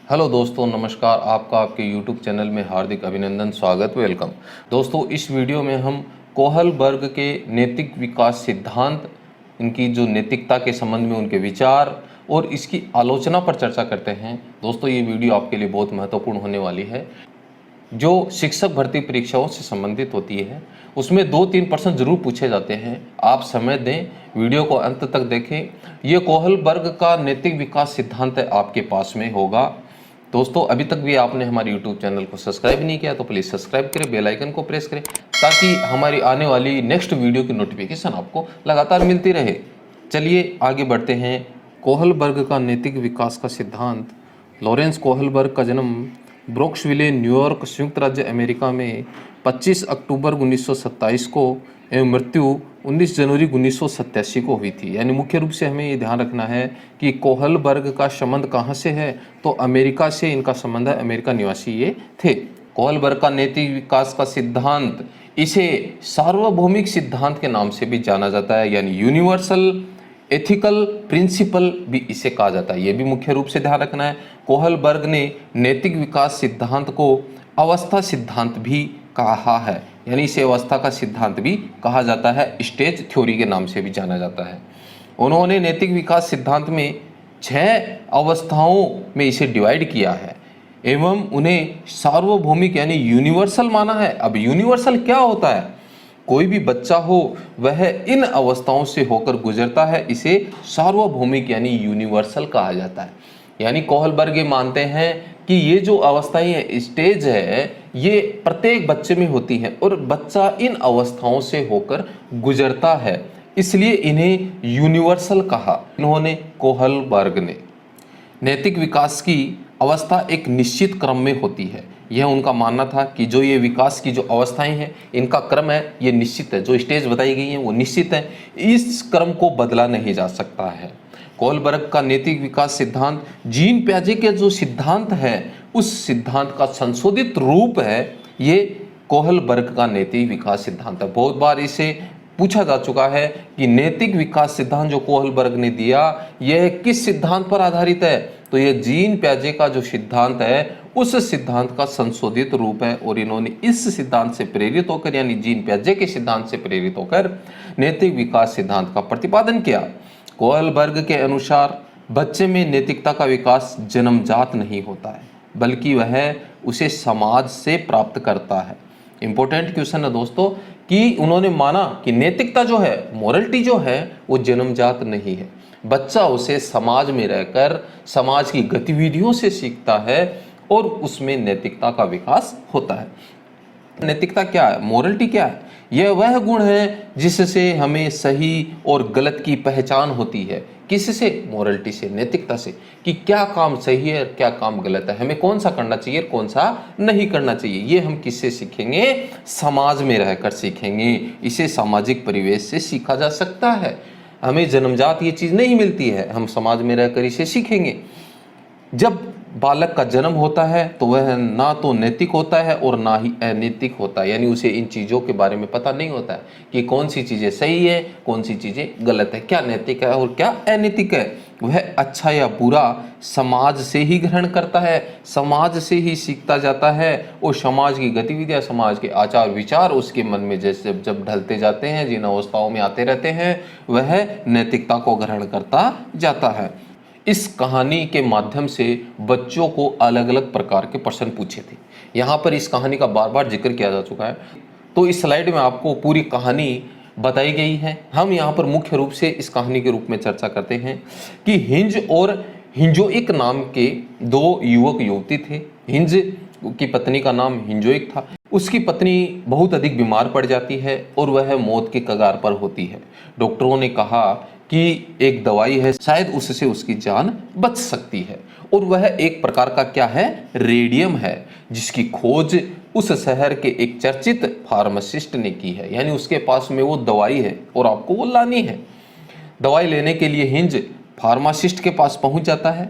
Hello दोस्तों, नमस्कार। आपका आपके यूट्यूब चैनल में हार्दिक अभिनंदन, स्वागत, वेलकम। दोस्तों, इस वीडियो में हम कोहलबर्ग के नैतिक विकास सिद्धांत, इनकी जो नैतिकता के संबंध में उनके विचार और इसकी आलोचना पर चर्चा करते हैं। दोस्तों, ये वीडियो आपके लिए बहुत महत्वपूर्ण होने वाली है। जो शिक्षक भर्ती परीक्षाओं से संबंधित होती है उसमें 2-3 प्रश्न जरूर पूछे जाते हैं। आप समय दें, वीडियो को अंत तक देखें। ये कोहलबर्ग का नैतिक विकास सिद्धांत है, आपके पास में होगा। दोस्तों, अभी तक भी आपने हमारे YouTube चैनल को सब्सक्राइब नहीं किया तो प्लीज़ सब्सक्राइब करें, बेल आइकन को प्रेस करें ताकि हमारी आने वाली नेक्स्ट वीडियो की नोटिफिकेशन आपको लगातार मिलती रहे। चलिए आगे बढ़ते हैं। कोहलबर्ग का नैतिक विकास का सिद्धांत। लॉरेंस कोहलबर्ग का जन्म ब्रोक्सविले, न्यूयॉर्क, संयुक्त राज्य अमेरिका में 25 अक्टूबर 1927 को एवं मृत्यु 19 जनवरी 1987 को हुई थी। यानी मुख्य रूप से हमें ये ध्यान रखना है कि कोहलबर्ग का संबंध कहाँ से है, तो अमेरिका से इनका संबंध है, अमेरिका निवासी ये थे। कोहलबर्ग का नैतिक विकास का सिद्धांत, इसे सार्वभौमिक सिद्धांत के नाम से भी जाना जाता है, यानी यूनिवर्सल एथिकल प्रिंसिपल भी इसे कहा जाता है। ये भी मुख्य रूप से ध्यान रखना है। कोहलबर्ग ने नैतिक विकास सिद्धांत को अवस्था सिद्धांत भी कहा है, यानी इसे अवस्था का सिद्धांत भी कहा जाता है, स्टेज थ्योरी के नाम से भी जाना जाता है। उन्होंने नैतिक विकास सिद्धांत में 6 अवस्थाओं में इसे डिवाइड किया है एवं उन्हें सार्वभौमिक यानी यूनिवर्सल माना है। अब यूनिवर्सल क्या होता है? कोई भी बच्चा हो वह इन अवस्थाओं से होकर गुजरता है, इसे सार्वभौमिक यानी यूनिवर्सल कहा जाता है। यानी कोहलबर्ग ये मानते हैं कि ये जो अवस्थाएं है, स्टेज है, ये प्रत्येक बच्चे में होती हैं और बच्चा इन अवस्थाओं से होकर गुजरता है, इसलिए इन्हें यूनिवर्सल कहा इन्होंने, कोहलबर्ग ने। नैतिक विकास की अवस्था एक निश्चित क्रम में होती है। यह उनका मानना था कि जो ये विकास की जो अवस्थाएं हैं, इनका क्रम है, ये निश्चित है। जो स्टेज बताई गई हैं वो निश्चित है, इस क्रम को बदला नहीं जा सकता है। कोहलबर्ग का नैतिक विकास सिद्धांत जीन पियाजे के जो सिद्धांत है उस सिद्धांत का संशोधित रूप है। ये कोहलबर्ग का नैतिक विकास सिद्धांत है। बहुत बार इसे पूछा जा चुका है कि नैतिक विकास सिद्धांत जो कोहलबर्ग ने दिया यह किस सिद्धांत पर आधारित है, तो यह जीन पियाजे का जो सिद्धांत है उस सिद्धांत का संशोधित रूप है। और इन्होंने इस सिद्धांत से प्रेरित होकर यानी जीन पियाजे के सिद्धांत से प्रेरित होकर नैतिक विकास सिद्धांत का प्रतिपादन किया। कोहलबर्ग के अनुसार बच्चे में नैतिकता का विकास जन्मजात नहीं होता है, बल्कि वह उसे समाज से प्राप्त करता है। इंपॉर्टेंट क्वेश्चन है दोस्तों कि उन्होंने माना कि नैतिकता जो है, मोरलिटी जो है, वो जन्मजात नहीं है, बच्चा उसे समाज में रहकर समाज की गतिविधियों से सीखता है और उसमें नैतिकता का विकास होता है। नैतिकता क्या है, मोरलिटी क्या है? यह वह गुण है जिससे हमें सही और गलत की पहचान होती है। किससे? मोरलिटी से, नैतिकता से, कि क्या काम सही है और क्या काम गलत है, हमें कौन सा करना चाहिए और कौन सा नहीं करना चाहिए। ये हम किससे सीखेंगे? समाज में रहकर सीखेंगे। इसे सामाजिक परिवेश से सीखा जा सकता है। हमें जन्मजात ये चीज़ नहीं मिलती है, हम समाज में रहकर इसे सीखेंगे। जब बालक का जन्म होता है तो वह ना तो नैतिक होता है और ना ही अनैतिक होता है, यानी उसे इन चीज़ों के बारे में पता नहीं होता है कि कौन सी चीज़ें सही है, कौन सी चीज़ें गलत है, क्या नैतिक है और क्या अनैतिक है। वह अच्छा या बुरा समाज से ही ग्रहण करता है, समाज से ही सीखता जाता है और समाज की गतिविधियाँ, समाज के आचार विचार उसके मन में जैसे जब ढलते जाते हैं, जिन अवस्थाओं में आते रहते हैं, वह नैतिकता को ग्रहण करता जाता है। इस कहानी के माध्यम से बच्चों को अलग अलग प्रकार के प्रश्न पूछे थे। यहाँ पर इस कहानी का बार बार जिक्र किया जा चुका है, तो इस स्लाइड में आपको पूरी कहानी बताई गई है। हम यहाँ पर मुख्य रूप से इस कहानी के रूप में चर्चा करते हैं कि हिंज और हिंजोइक नाम के 2 युवक युवती थे। हिंज की पत्नी का नाम हिंजोइक था। उसकी पत्नी बहुत अधिक बीमार पड़ जाती है और वह मौत के कगार पर होती है। डॉक्टरों ने कहा कि एक दवाई है, शायद उससे उसकी जान बच सकती है, और वह एक प्रकार का क्या है? रेडियम है, जिसकी खोज उस शहर के एक चर्चित फार्मासिस्ट ने की है। यानी उसके पास में वो दवाई है और आपको वो लानी है। दवाई लेने के लिए हिंज फार्मासिस्ट के पास पहुंच जाता है।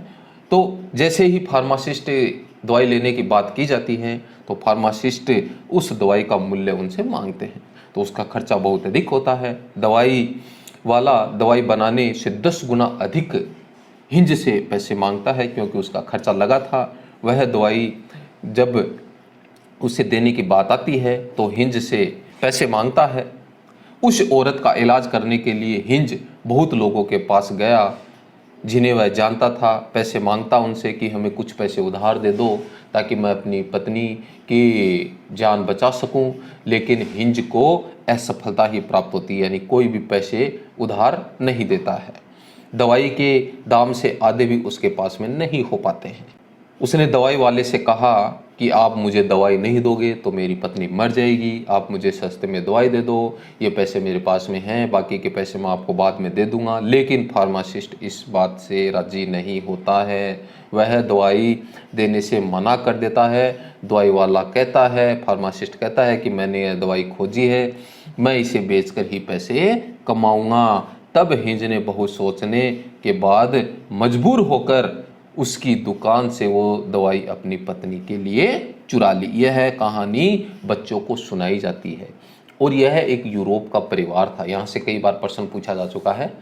तो जैसे ही फार्मासिस्ट दवाई लेने की बात की जाती है तो फार्मासिस्ट उस दवाई का मूल्य उनसे मांगते हैं, तो उसका खर्चा बहुत अधिक होता है। दवाई वाला दवाई बनाने से 10 गुना अधिक हिंज से पैसे मांगता है, क्योंकि उसका खर्चा लगा था। वह दवाई जब उसे देने की बात आती है तो हिंज से पैसे मांगता है। उस औरत का इलाज करने के लिए हिंज बहुत लोगों के पास गया जिन्हें वह जानता था, पैसे मांगता उनसे कि हमें कुछ पैसे उधार दे दो ताकि मैं अपनी पत्नी की जान बचा सकूं, लेकिन हिंज को असफलता ही प्राप्त होती है, यानी कोई भी पैसे उधार नहीं देता है। दवाई के दाम से आधे भी उसके पास में नहीं हो पाते हैं। उसने दवाई वाले से कहा कि आप मुझे दवाई नहीं दोगे तो मेरी पत्नी मर जाएगी, आप मुझे सस्ते में दवाई दे दो, ये पैसे मेरे पास में हैं, बाकी के पैसे मैं आपको बाद में दे दूंगा। लेकिन फार्मासिस्ट इस बात से राजी नहीं होता है, वह दवाई देने से मना कर देता है। दवाई वाला कहता है, फार्मासिस्ट कहता है कि मैंने यह दवाई खोजी है, मैं इसे बेचकर ही पैसे कमाऊँगा। तब हिंज ने बहुत सोचने के बाद मजबूर होकर उसकी दुकान से वो दवाई अपनी पत्नी के लिए चुरा ली। यह कहानी बच्चों को सुनाई जाती है और यह एक यूरोप का परिवार था। यहाँ से कई बार प्रश्न पूछा जा चुका है,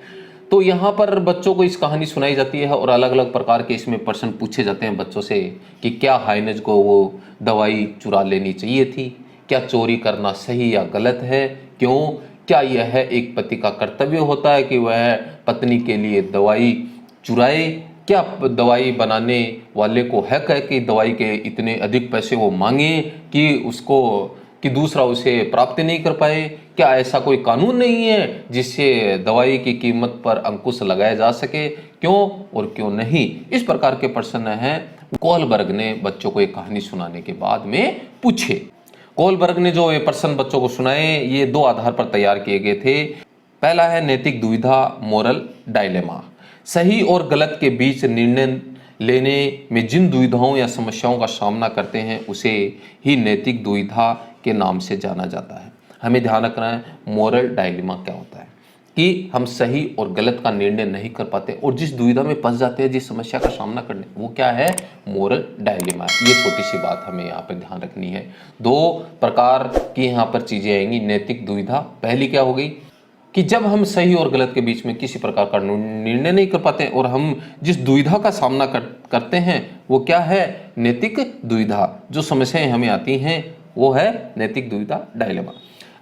तो यहाँ पर बच्चों को इस कहानी सुनाई जाती है और अलग अलग प्रकार के इसमें प्रश्न पूछे जाते हैं बच्चों से कि क्या हाइनेज को वो दवाई चुरा लेनी चाहिए थी, क्या चोरी करना सही या गलत है, क्यों, क्या यह एक पति का कर्तव्य होता है कि वह पत्नी के लिए दवाई चुराए, क्या दवाई बनाने वाले को हक है कि दवाई के इतने अधिक पैसे वो मांगे कि दूसरा उसे प्राप्त नहीं कर पाए, क्या ऐसा कोई कानून नहीं है जिससे दवाई की कीमत पर अंकुश लगाया जा सके, क्यों और क्यों नहीं। इस प्रकार के प्रश्न हैं कोहलबर्ग ने बच्चों को एक कहानी सुनाने के बाद में पूछे। कोहलबर्ग ने जो ये प्रश्न बच्चों को सुनाए ये दो आधार पर तैयार किए गए थे। पहला है नैतिक दुविधा, मोरल डायलेमा। सही और गलत के बीच निर्णय लेने में जिन दुविधाओं या समस्याओं का सामना करते हैं उसे ही नैतिक दुविधा के नाम से जाना जाता है। हमें ध्यान रखना है मोरल डायलेमा क्या होता है, कि हम सही और गलत का निर्णय नहीं कर पाते और जिस दुविधा में फंस जाते हैं, जिस समस्या का सामना करने, वो क्या है, मोरल डायलेमा। ये छोटी सी बात हमें यहाँ पर ध्यान रखनी है। दो प्रकार की यहाँ पर चीजें आएंगी। नैतिक दुविधा पहली क्या हो गई कि जब हम सही और गलत के बीच में किसी प्रकार का निर्णय नहीं कर पाते और हम जिस दुविधा का सामना करते हैं वो क्या है, नैतिक दुविधा। जो समस्याएं हमें आती हैं वो है नैतिक दुविधा, डायलेमा।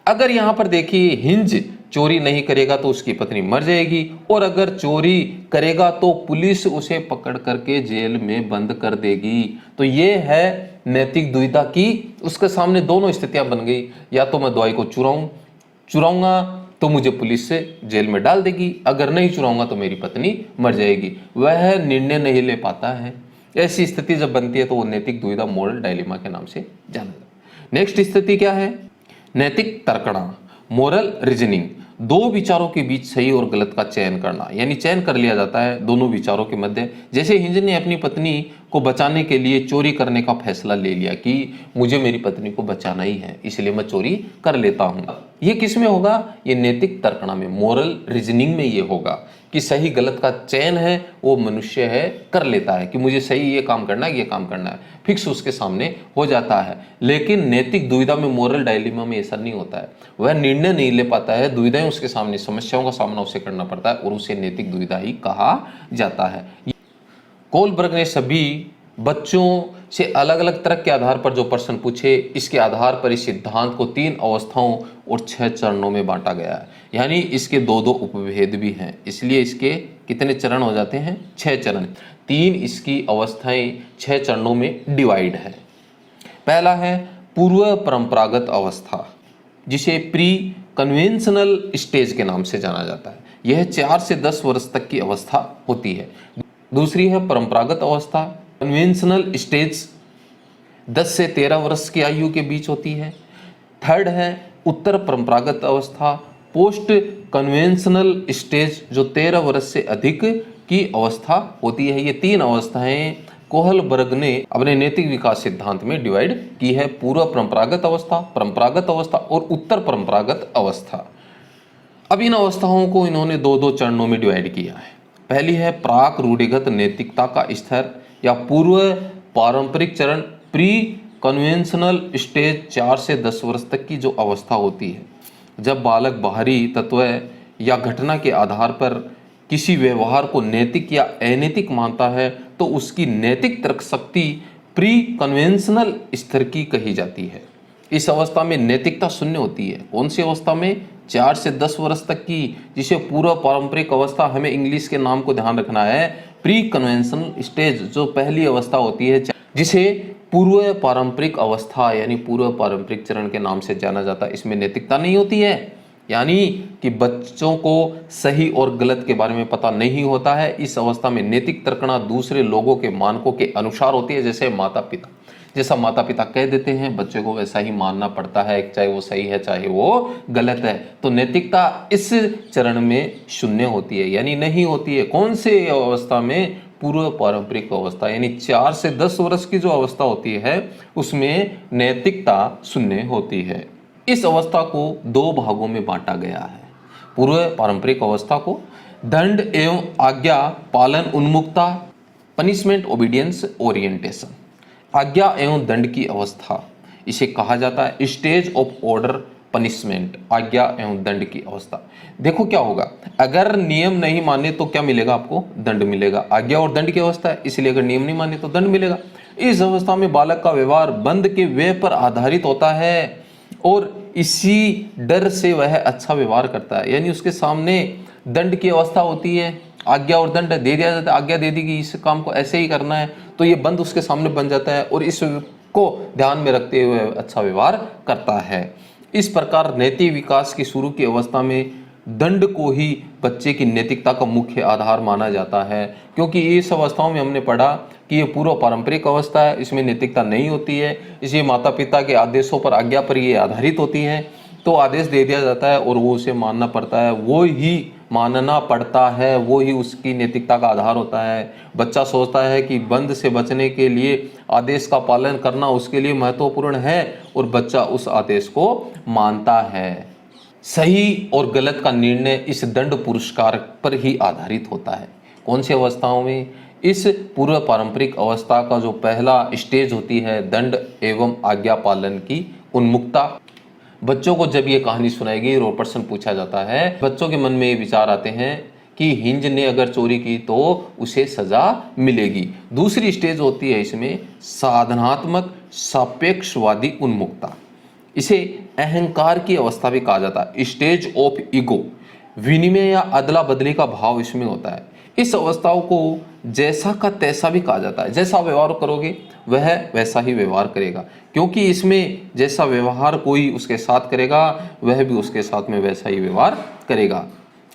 अगर यहाँ पर देखिए हिंज चोरी नहीं करेगा तो उसकी पत्नी मर जाएगी और अगर चोरी करेगा तो पुलिस उसे पकड़ करके जेल में बंद कर देगी। तो ये है नैतिक दुविधा की उसके सामने दोनों स्थितियां बन गई, या तो मैं दवाई को चुराऊंगा तो मुझे पुलिस से जेल में डाल देगी, अगर नहीं चुराऊंगा तो मेरी पत्नी मर जाएगी। वह निर्णय नहीं ले पाता है। ऐसी स्थिति जब बनती है तो वो नैतिक दुविधा, मोरल डायलेमा के नाम से जाना जाता है। नेक्स्ट स्थिति क्या है, नैतिक तर्कणा, मोरल रीजनिंग। दो विचारों के बीच सही और गलत का चयन करना, यानी चयन कर लिया जाता है दोनों विचारों के मध्य। जैसे हिंज ने अपनी पत्नी को बचाने के लिए चोरी करने का फैसला ले लिया कि मुझे मेरी पत्नी को बचाना ही है, इसलिए मैं चोरी कर लेता हूँ। ये किस में होगा, ये नैतिक तर्कणा में, मोरल रीजनिंग में ये होगा कि सही गलत का चयन है वो मनुष्य है कर लेता है कि मुझे सही ये काम करना है, ये काम करना है, फिक्स उसके सामने हो जाता है। लेकिन नैतिक दुविधा में, मोरल डायलेमा में ऐसा नहीं होता है। वह निर्णय नहीं ले पाता है, दुविधाएं उसके सामने, समस्याओं का सामना उसे करना पड़ता है और उसे नैतिक दुविधा ही कहा जाता है। कोहलबर्ग ने सभी बच्चों से अलग अलग तर्क के आधार पर जो प्रश्न पूछे, इसके आधार पर इस सिद्धांत को 3 अवस्थाओं और 6 चरणों में बांटा गया है। यानी इसके 2-2 उपभेद भी हैं, इसलिए इसके कितने चरण हो जाते हैं, 6 चरण। 3 इसकी अवस्थाएं 6 चरणों में डिवाइड है। पहला है पूर्व परंपरागत अवस्था, जिसे प्री कन्वेंशनल स्टेज के नाम से जाना जाता है। यह 4 से 10 वर्ष तक की अवस्था होती है। दूसरी है परंपरागत अवस्था, कन्वेंशनल स्टेज 10 से 13 वर्ष की आयु के बीच होती है। थर्ड है उत्तर परंपरागत अवस्था, पोस्ट कन्वेंशनल स्टेज, जो 13 वर्ष से अधिक की अवस्था होती है। ये 3 अवस्थाएं कोहलबर्ग ने अपने नैतिक विकास सिद्धांत में डिवाइड की है, पूर्व परंपरागत अवस्था और उत्तर परंपरागत अवस्था। अब इन अवस्थाओं को इन्होंने 2-2 चरणों में डिवाइड किया है। पहली है प्राक रूढ़िगत नैतिकता का स्तर या पूर्व पारंपरिक चरण, प्री कन्वेंशनल स्टेज, 4 से 10 वर्ष तक की जो अवस्था होती है, जब बालक बाहरी तत्व या घटना के आधार पर किसी व्यवहार को नैतिक या अनैतिक मानता है तो उसकी नैतिक तर्क शक्ति प्री कन्वेंशनल स्तर की कही जाती है। इस अवस्था में नैतिकता शून्य होती है। कौन सी अवस्था में? 4 से 10 वर्ष तक की, जिसे पूर्व पारंपरिक अवस्था, हमें इंग्लिश के नाम को ध्यान रखना है, प्री कन्वेंशनल स्टेज जो पहली अवस्था होती है, जिसे पूर्व पारंपरिक अवस्था यानी पूर्व पारंपरिक चरण के नाम से जाना जाता है। इसमें नैतिकता नहीं होती है, यानी कि बच्चों को सही और गलत के बारे में पता नहीं होता है। इस अवस्था में नैतिक तर्कना दूसरे लोगों के मानकों के अनुसार होती है। जैसे माता पिता, जैसा माता पिता कह देते हैं बच्चे को वैसा ही मानना पड़ता है, चाहे वो सही है चाहे वो गलत है। तो नैतिकता इस चरण में शून्य होती है, यानी नहीं होती है। कौन से अवस्था में? पूर्व पारंपरिक अवस्था, यानी 4 से 10 वर्ष की जो अवस्था होती है उसमें नैतिकता शून्य होती है। इस अवस्था को 2 भागों में बांटा गया है। पूर्व पारंपरिक अवस्था को दंड एवं आज्ञा पालन उन्मुखता, पनिशमेंट ओबीडियंस ओरिएंटेशन, आज्ञा एवं दंड की अवस्था, इसे कहा जाता है स्टेज ऑफ ऑर्डर पनिशमेंट, आज्ञा एवं दंड की अवस्था। देखो क्या होगा, अगर नियम नहीं माने तो क्या मिलेगा? आपको दंड मिलेगा। आज्ञा और दंड की अवस्था है, इसलिए अगर नियम नहीं माने तो दंड मिलेगा। इस अवस्था में बालक का व्यवहार बंद के व्यय पर आधारित होता है और इसी डर से वह अच्छा व्यवहार करता है। यानी उसके सामने दंड की अवस्था होती है, आज्ञा और दंड दे दिया जाता है, आज्ञा दे दी कि इस काम को ऐसे ही करना है, तो ये बंद उसके सामने बन जाता है और इसको ध्यान में रखते हुए अच्छा व्यवहार करता है। इस प्रकार नैतिक विकास की शुरू की अवस्था में दंड को ही बच्चे की नैतिकता का मुख्य आधार माना जाता है, क्योंकि इस अवस्थाओं में हमने पढ़ा कि ये पूर्व पारंपरिक अवस्था है, इसमें नैतिकता नहीं होती है, इसलिए माता पिता के आदेशों पर, आज्ञा पर ये आधारित होती है। तो आदेश दे दिया जाता है और वो उसे मानना पड़ता है, वो ही मानना पड़ता है, वो ही उसकी नैतिकता का आधार होता है। बच्चा सोचता है कि बंद से बचने के लिए आदेश का पालन करना उसके लिए महत्वपूर्ण है और बच्चा उस आदेश को मानता है। सही और गलत का निर्णय इस दंड पुरस्कार पर ही आधारित होता है। कौन सी अवस्थाओं में? इस पूर्व पारंपरिक अवस्था का जो पहला स्टेज होती है दंड एवं आज्ञा पालन की उन्मुखता। बच्चों को जब ये कहानी सुनाएगी और प्रश्न पूछा जाता है, बच्चों के मन में ये विचार आते हैं कि हिंज ने अगर चोरी की तो उसे सजा मिलेगी। दूसरी स्टेज होती है इसमें साधनात्मक सापेक्षवादी उन्मुखता, इसे अहंकार की अवस्था भी कहा जाता है, स्टेज ऑफ ईगो। विनिमय या अदला बदली का भाव इसमें होता है। इस अवस्थाओं को जैसा का तैसा भी कहा जाता है, जैसा व्यवहार करोगे वह वैसा ही व्यवहार करेगा, क्योंकि इसमें जैसा व्यवहार कोई उसके साथ करेगा वह भी उसके साथ में वैसा ही व्यवहार करेगा।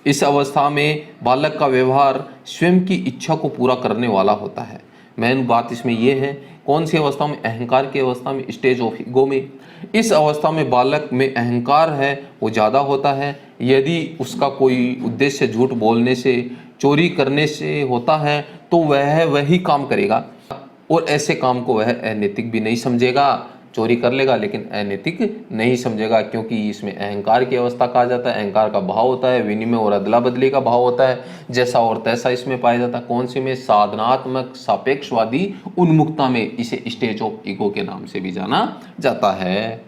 इस अवस्था में बालक का व्यवहार स्वयं की इच्छा को पूरा करने वाला होता है। मेन बात इसमें यह है, कौन सी अवस्था में? अहंकार की अवस्था में, स्टेज ऑफ ईगो में। इस अवस्था में बालक में अहंकार है वो ज़्यादा होता है। यदि उसका कोई उद्देश्य झूठ बोलने से, चोरी करने से होता है तो वह वही काम करेगा और ऐसे काम को वह अनैतिक भी नहीं समझेगा। चोरी कर लेगा लेकिन अनैतिक नहीं समझेगा, क्योंकि इसमें अहंकार की अवस्था कहा जाता है। अहंकार का भाव होता है, विनिमय और अदला बदली का भाव होता है, जैसा और तैसा इसमें पाया जाता है। कौन सी में? साधनात्मक सापेक्षवादी उन्मुखता में, इसे स्टेज ऑफ ईगो के नाम से भी जाना जाता है।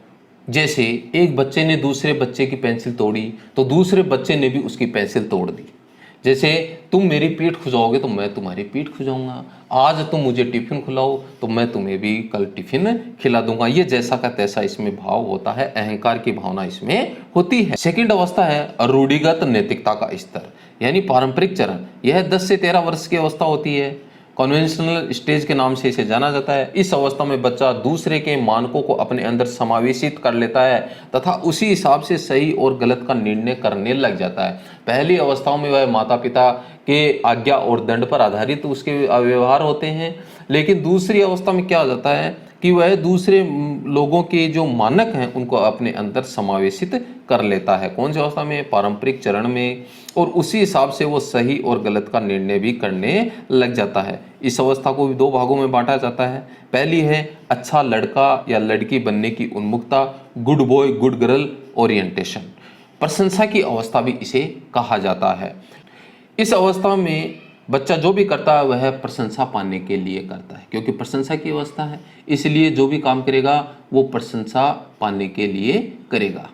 जैसे एक बच्चे ने दूसरे बच्चे की पेंसिल तोड़ी तो दूसरे बच्चे ने भी उसकी पेंसिल तोड़ दी। जैसे तुम मेरी पीठ खुजाओगे तो मैं तुम्हारी पीठ खुजाऊंगा, आज तुम मुझे टिफिन खिलाओ तो मैं तुम्हें भी कल टिफिन खिला दूंगा। ये जैसा का तैसा इसमें भाव होता है, अहंकार की भावना इसमें होती है। सेकंड अवस्था है रूढ़िगत नैतिकता का स्तर, यानी पारंपरिक चरण। यह 10 से 13 वर्ष की अवस्था होती है, कन्वेंशनल स्टेज के नाम से इसे जाना जाता है। इस अवस्था में बच्चा दूसरे के मानकों को अपने अंदर समावेशित कर लेता है तथा उसी हिसाब से सही और गलत का निर्णय करने लग जाता है। पहली अवस्थाओं में वह माता पिता के आज्ञा और दंड पर आधारित उसके व्यवहार होते हैं, लेकिन दूसरी अवस्था में क्या हो जाता है कि वह दूसरे लोगों के जो मानक हैं उनको अपने अंदर समावेशित कर लेता है। कौन सी अवस्था में? पारंपरिक चरण में, और उसी हिसाब से वो सही और गलत का निर्णय भी करने लग जाता है। इस अवस्था को भी 2 भागों में बांटा जाता है। पहली है अच्छा लड़का या लड़की बनने की उन्मुखता, good boy good girl orientation. प्रशंसा की अवस्था भी इसे कहा जाता है। इस अवस्था में बच्चा जो भी करता है वह प्रशंसा पाने के लिए करता है, क्योंकि प्रशंसा की अवस्था है, इसलिए जो भी काम करेगा वो प्रशंसा पाने के लिए करेगा।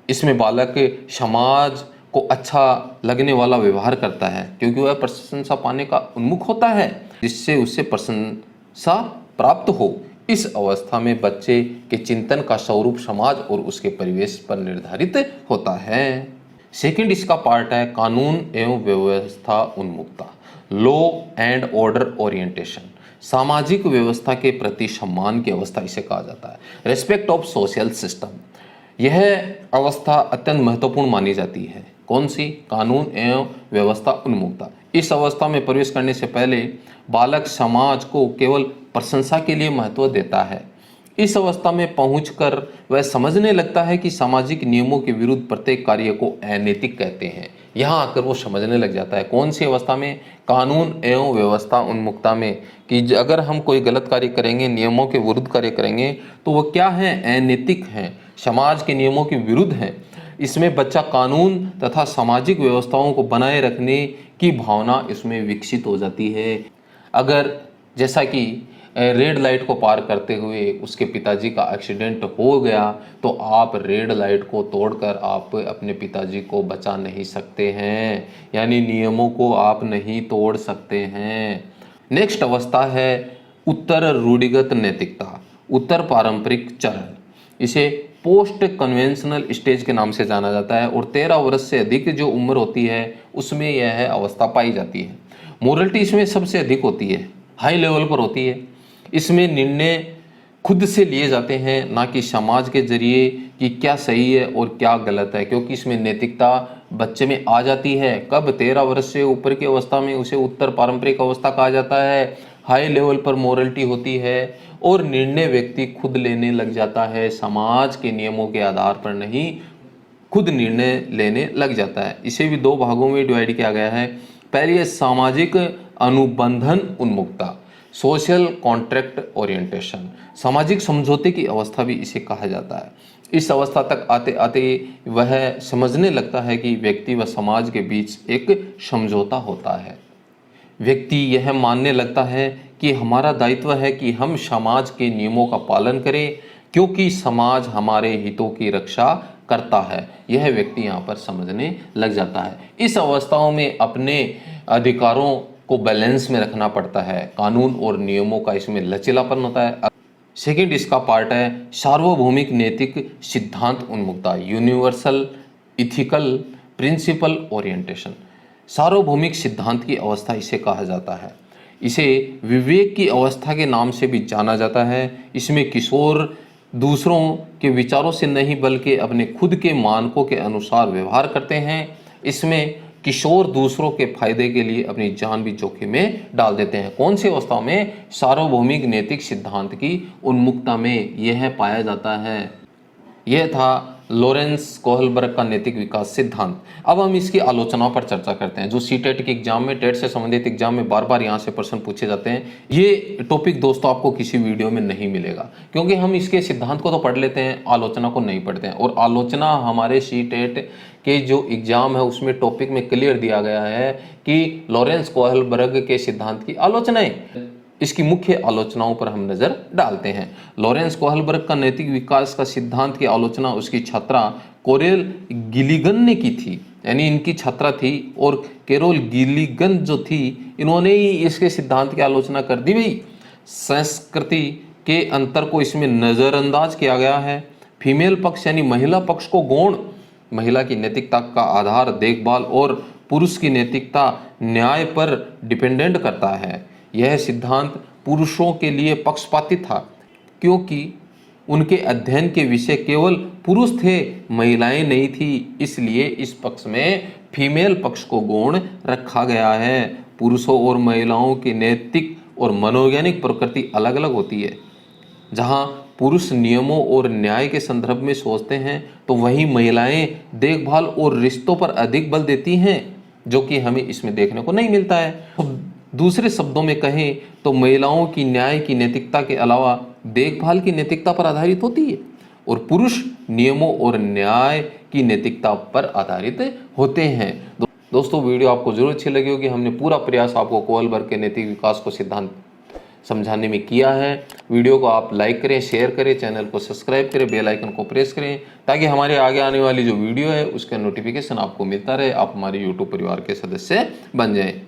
इसमें बालक समाज को अच्छा लगने वाला व्यवहार करता है, क्योंकि वह प्रशंसा पाने का उन्मुख होता है, जिससे उससे प्रशंसा प्राप्त हो। इस अवस्था में बच्चे के चिंतन का स्वरूप समाज और उसके परिवेश पर निर्धारित होता है। सेकंड इसका पार्ट है कानून एवं व्यवस्था उन्मुखता, लॉ एंड ऑर्डर ओरिएंटेशन। सामाजिक व्यवस्था के प्रति सम्मान की अवस्था इसे कहा जाता है, रेस्पेक्ट ऑफ सोशल सिस्टम। यह अवस्था अत्यंत महत्वपूर्ण मानी जाती है। कौन सी? कानून एवं व्यवस्था उन्मुखता। इस अवस्था में प्रवेश करने से पहले बालक समाज को केवल प्रशंसा के लिए महत्व देता है। इस अवस्था में पहुंचकर वह समझने लगता है कि सामाजिक नियमों के विरुद्ध प्रत्येक कार्य को अनैतिक कहते हैं। यहाँ आकर वो समझने लग जाता है। कौन सी अवस्था में? कानून एवं व्यवस्था उन्मुखता में, कि अगर हम कोई गलत कार्य करेंगे, नियमों के विरुद्ध कार्य करेंगे, तो वो क्या है? अनैतिक हैं, समाज के नियमों के विरुद्ध हैं। इसमें बच्चा कानून तथा सामाजिक व्यवस्थाओं को बनाए रखने की भावना इसमें विकसित हो जाती है। अगर जैसा कि रेड लाइट को पार करते हुए उसके पिताजी का एक्सीडेंट हो गया, तो आप रेड लाइट को तोड़कर आप अपने पिताजी को बचा नहीं सकते हैं, यानी नियमों को आप नहीं तोड़ सकते हैं। नेक्स्ट अवस्था है उत्तर रूढ़िगत नैतिकता, उत्तर पारंपरिक चरण। इसे पोस्ट कन्वेंशनल स्टेज के नाम से जाना जाता है और 13 वर्ष से अधिक जो उम्र होती है उसमें यह अवस्था पाई जाती है। मोरलिटी इसमें सबसे अधिक होती है, हाई लेवल पर होती है। इसमें निर्णय खुद से लिए जाते हैं, ना कि समाज के जरिए कि क्या सही है और क्या गलत है, क्योंकि इसमें नैतिकता बच्चे में आ जाती है। कब? 13 वर्ष से ऊपर की अवस्था में उसे उत्तर पारंपरिक अवस्था कहा जाता है। हाई लेवल पर मोरलिटी होती है और निर्णय व्यक्ति खुद लेने लग जाता है, समाज के नियमों के आधार पर नहीं, खुद निर्णय लेने लग जाता है। इसे भी 2 भागों में डिवाइड किया गया है। पहली है सामाजिक अनुबंधन उन्मुखता, सोशल कॉन्ट्रैक्ट ओरिएंटेशन। सामाजिक समझौते की अवस्था भी इसे कहा जाता है। इस अवस्था तक आते आते वह समझने लगता है कि व्यक्ति व समाज के बीच एक समझौता होता है। व्यक्ति यह मानने लगता है कि हमारा दायित्व है कि हम समाज के नियमों का पालन करें, क्योंकि समाज हमारे हितों की रक्षा करता है। यह व्यक्ति यहाँ पर समझने लग जाता है। इस अवस्थाओं में अपने अधिकारों को बैलेंस में रखना पड़ता है। कानून और नियमों का इसमें लचीलापन होता है। सेकंड इसका पार्ट है सार्वभौमिक नैतिक सिद्धांत उन्मुखता, यूनिवर्सल इथिकल प्रिंसिपल ओरिएंटेशन। सार्वभौमिक सिद्धांत की अवस्था इसे कहा जाता है। इसे विवेक की अवस्था के नाम से भी जाना जाता है। इसमें किशोर दूसरों के विचारों से नहीं बल्कि अपने खुद के मानकों के अनुसार व्यवहार करते हैं। इसमें किशोर दूसरों के फायदे के लिए अपनी जान भी जोखिम में डाल देते हैं। कौन सी अवस्था में? सार्वभौमिक नैतिक सिद्धांत की उन्मुखता में यह पाया जाता है। यह था लॉरेंस कोहलबर्ग का नैतिक विकास सिद्धांत। अब हम इसकी आलोचनाओं पर चर्चा करते हैं, जो सीटेट के एग्जाम में, टेट से संबंधित एग्जाम में बार बार यहाँ से प्रश्न पूछे जाते हैं। ये टॉपिक दोस्तों आपको किसी वीडियो में नहीं मिलेगा, क्योंकि हम इसके सिद्धांत को तो पढ़ लेते हैं, आलोचना को नहीं पढ़ते हैं। और आलोचना हमारे सीटेट के जो एग्जाम है उसमें टॉपिक में क्लियर दिया गया है कि लॉरेंस कोहलबर्ग के सिद्धांत की आलोचनाएं। इसकी मुख्य आलोचनाओं पर हम नजर डालते हैं। लॉरेंस कोहलबर्ग का नैतिक विकास का सिद्धांत की आलोचना उसकी छात्रा कोरेल गिलिगन ने की थी, यानी इनकी छात्रा थी। और कैरोल गिलिगन जो थी, इन्होंने ही इसके सिद्धांत की आलोचना कर दी। भाई संस्कृति के अंतर को इसमें नज़रअंदाज किया गया है। फीमेल पक्ष यानी महिला पक्ष को गौण, महिला की नैतिकता का आधार देखभाल और पुरुष की नैतिकता न्याय पर डिपेंडेंट करता है। यह सिद्धांत पुरुषों के लिए पक्षपाती था, क्योंकि उनके अध्ययन के विषय केवल पुरुष थे, महिलाएं नहीं थी। इसलिए इस पक्ष में फीमेल पक्ष को गौण रखा गया है। पुरुषों और महिलाओं की नैतिक और मनोवैज्ञानिक प्रकृति अलग अलग होती है। जहां पुरुष नियमों और न्याय के संदर्भ में सोचते हैं, तो वहीं महिलाएं देखभाल और रिश्तों पर अधिक बल देती हैं, जो कि हमें इसमें देखने को नहीं मिलता है। दूसरे शब्दों में कहें तो महिलाओं की न्याय की नैतिकता के अलावा देखभाल की नैतिकता पर आधारित होती है, और पुरुष नियमों और न्याय की नैतिकता पर आधारित होते हैं। दोस्तों वीडियो आपको जरूर अच्छी लगी होगी। हमने पूरा प्रयास आपको कोहलबर्ग के नैतिक विकास को सिद्धांत समझाने में किया है। वीडियो को आप लाइक करें, शेयर करें, चैनल को सब्सक्राइब करें, बेल आइकन को प्रेस करें, ताकि हमारे आगे आने वाली जो वीडियो है उसका नोटिफिकेशन आपको मिलता रहे, आप हमारे यूट्यूब परिवार के सदस्य बन जाएं।